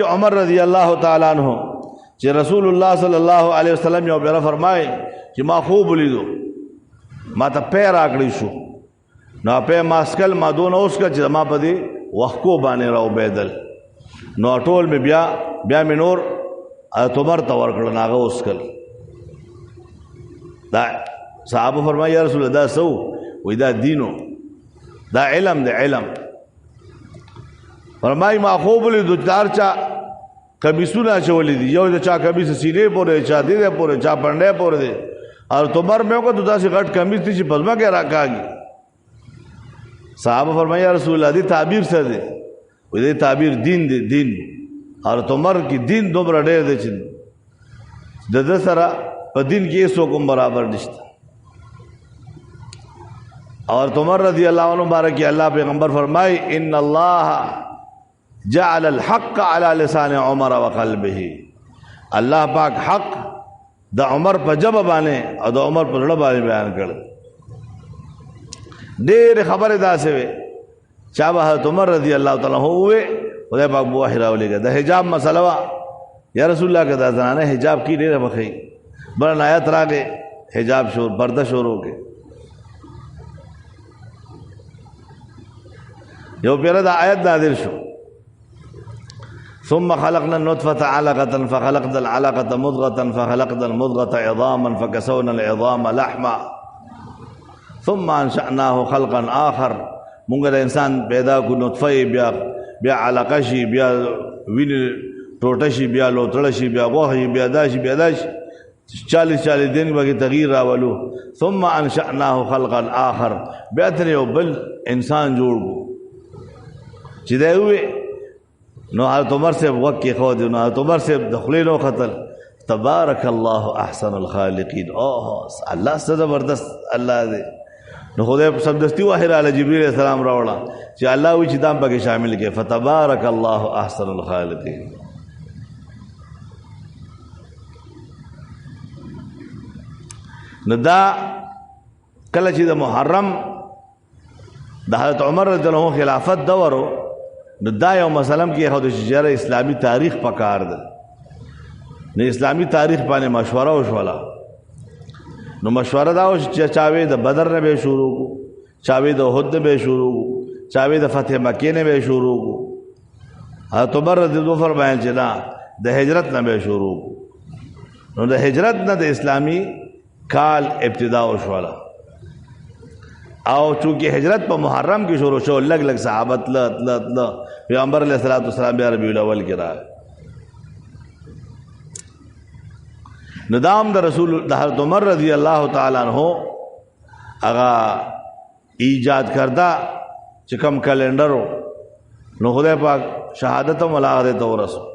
عمر رضی اللہ تعالیٰ عنہ چې رسول الله صلی الله علیه وسلم یو بیره فرمای چې ما خوب لیدو ما ته پیر راکړی شو نو په ماسکل ما دون اوس کا چې ما په دې وحکو باندې راو بدل نو ټول می بیا می نور عمر ته ورکړل ناغه اوس کل دا صحابه فرمای یا رسول الله دا سو وې دا دینو دا علم دی علم فرمای ما خوب لیدو چارچا کمیسونه چولې دي یو چا کمیس سینې پورې چا دې پورې چا پنډې پورې دي او تمر مې کو ددا سے غټ کمیس دي چې پزما کې راکاږي صحابه فرمایا یا رسول الله دې تعبیر څه دي وې دې تعبیر دین دی دین او تمر کې دین دومره ډېر دی چې د سره په دین کې هیڅ کوم برابر نشته اور تمر رضی اللہ عنہ بارک اللہ پیغمبر فرمائے ان اللہ جعل الحق على لسان عمر وقلبه اللہ پاک حق دا عمر په جبه باندې او دا عمر په زړه باندې بیان کړ ډېر خبره داسې وي چا به عمر رضی الله تعالی عنہ وې خدای پاک بو وحی راولېګا د حجاب مسله وا یا رسول الله کدا زنانه حجاب کی ډېر بخې بل آیات راغې حجاب شور پرده شروع کې یو پیرا دا آیت نازل شو ثم خلقنا النطفة علقة فخلقنا العلقة مضغة فخلقنا المضغة عظاما فكسونا العظام لحما ثم انشأناه خلقا آخر مونږ د انسان پیدا کو نطفه بیا علقه شي بیا وینې ټوټه شي بیا لوتړه شي بیا غوښه شي بیا دا شي 40 دن باندې تغییر راولو ثم انشأناه خلقا آخر بیا تر یو بل انسان جوړ کو چې دا وې نو حضرت عمر سے وقت کی خود نو حضرت عمر سے دخلین و قتل تبارک اللہ احسن الخالقین اللہ سے زبردست اللہ دے نو خدای سمدستی واحد علی جبریل علیہ السلام راوړه چې الله وی چې دام پکې شامل کې فتبارک اللہ احسن الخالقین نو دا کله چې د محرم د حضرت عمر رضی الله عنه خلافت دورو نو دا یو مسلم کې خو د شجره اسلامی تاریخ پکار ده نو اسلامی تاریخ باندې مشوره وشوله نو مشوره دا چې چاوي د بدر نه به شروع کو چاوي د احد نه به شروع کو چاوي د فتح مکه نه به شروع کو حضرت عمر رضی الله عنه فرمایل چې دا د هجرت نه به شروع کو نو د هجرت نه د اسلامی کال ابتدا وشوله او چونکہ ہجرت پا محرم کی شروع شو لگ صحابت پیغمبر علیہ السلام بیا ربیع الاول کی رائے ندام دا رسول دا حضرت عمر رضی اللہ تعالیٰ عنہ اگا ایجاد کردہ چکم کیلنڈر ہو نو خدای پاک شہادت ملاغ دے تو رسول